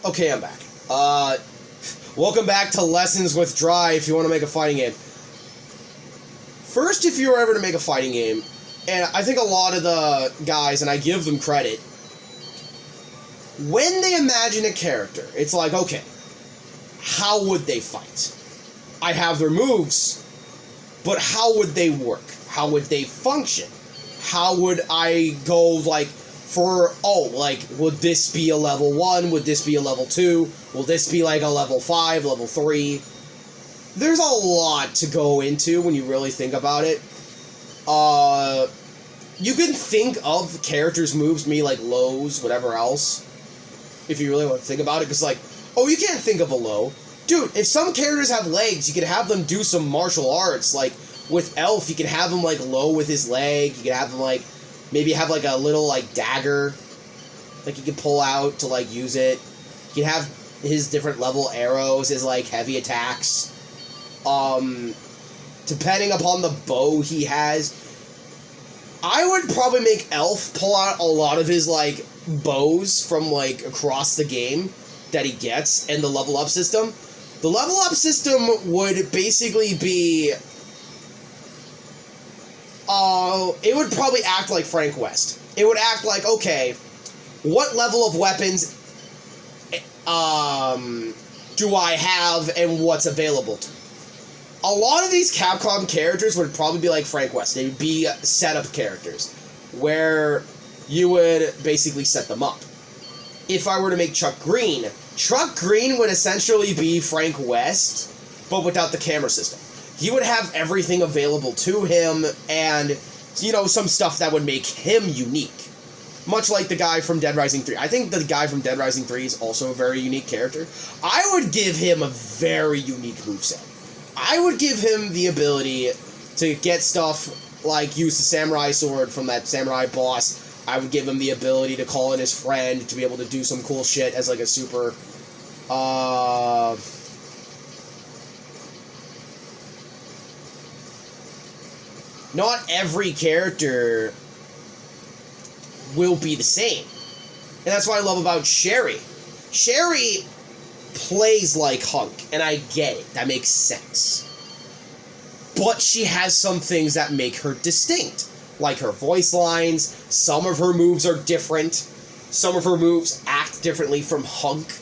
Okay, I'm back. Welcome back to Lessons with Dry if you want to make a fighting game. First, if you were ever to make a fighting game, and I think a lot of the guys, and I give them credit, when they imagine a character, it's like, okay, how would they fight? I have their moves, but how would they work? How would they function? How would I go, like, would this be a level 1? Would this be a level 2? Will this be like a level 5, level 3? There's a lot to go into when you really think about it. You can think of characters' moves, maybe like lows, whatever else, if you really want to think about it, because like, oh, you can't think of a low. Dude, if some characters have legs, you could have them do some martial arts, like, with Elf, you can have him, like, low with his leg, you can have him, like, maybe have, like, a little, like, dagger, like, you can pull out to, like, use it. You can have his different level arrows, his, like, heavy attacks. Depending upon the bow he has, I would probably make Elf pull out a lot of his, like, bows from, like, across the game that he gets, and the level up system. The level up system would basically be... it would probably act like Frank West. It would act like, okay, what level of weapons do I have and what's available to me? A lot of these Capcom characters would probably be like Frank West. They would be setup characters, where you would basically set them up. If I were to make Chuck Green would essentially be Frank West, but without the camera system. He would have everything available to him, and, you know, some stuff that would make him unique. Much like the guy from Dead Rising 3. I think the guy from Dead Rising 3 is also a very unique character. I would give him a very unique moveset. I would give him the ability to get stuff like use the samurai sword from that samurai boss. I would give him the ability to call in his friend to be able to do some cool shit as like a super... Not every character will be the same. And that's what I love about Sherry. Sherry plays like Hunk, and I get it. That makes sense. But she has some things that make her distinct. Like her voice lines, some of her moves are different. Some of her moves act differently from Hunk.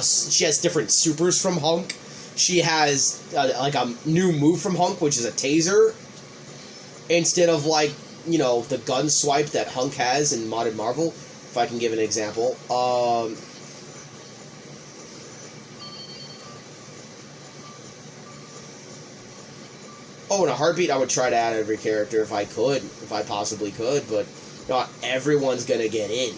She has different supers from Hunk. She has like a new move from Hunk, which is a taser. Instead of, like, you know, the gun swipe that Hunk has in Modded Marvel, if I can give an example. Oh, in a heartbeat, I would try to add every character if I possibly could, but not everyone's gonna get in.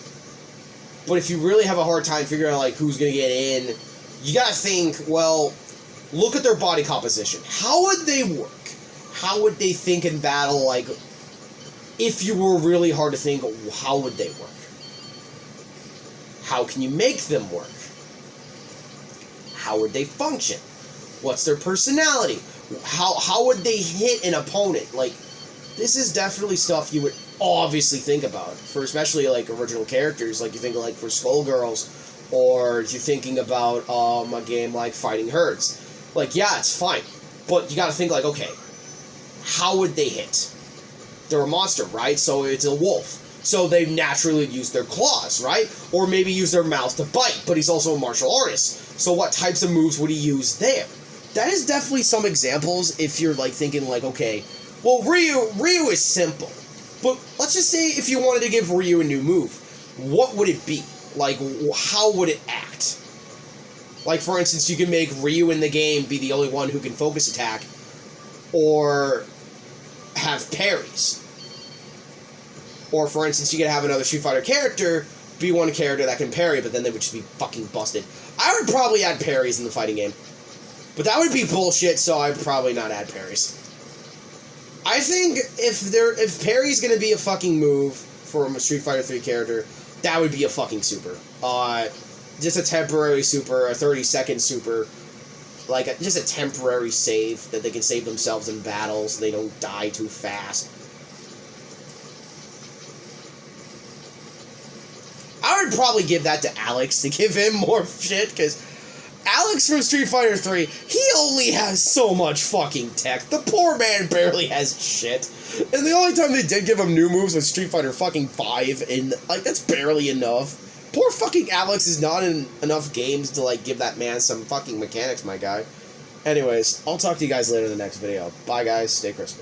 But if you really have a hard time figuring out, like, who's gonna get in, you gotta think, well, look at their body composition. How would they work? How would they think in battle? Like, if you were really hard to think, how would they work? How can you make them work? How would they function? What's their personality? How would they hit an opponent? Like, this is definitely stuff you would obviously think about, for especially, like, original characters. Like, you think, like, for Skullgirls, or you're thinking about a game like Fighting Herds. Like, yeah, it's fine, but you gotta think, like, okay, how would they hit? They're a monster, right? So it's a wolf. So they naturally use their claws, right? Or maybe use their mouth to bite, but he's also a martial artist. So what types of moves would he use there? That is definitely some examples if you're, like, thinking, like, okay, well, Ryu is simple. But let's just say if you wanted to give Ryu a new move, what would it be? Like, how would it act? Like, for instance, you can make Ryu in the game be the only one who can focus attack, or have parries. Or, for instance, you could have another Street Fighter character be one character that can parry, but then they would just be fucking busted. I would probably add parries in the fighting game. But that would be bullshit, so I'd probably not add parries. I think if parry's gonna be a fucking move for a Street Fighter 3 character, that would be a fucking super. Just a temporary super, a 30-second super. Like, just a temporary save that they can save themselves in battles so they don't die too fast. I would would probably give that to Alex to give him more shit, because Alex from Street Fighter 3, he only has so much fucking tech. The poor man barely has shit. And the only time they did give him new moves was Street Fighter fucking 5, and, like, that's barely enough. Poor fucking Alex is not in enough games to, like, give that man some fucking mechanics, my guy. Anyways, I'll talk to you guys later in the next video. Bye, guys. Stay crispy.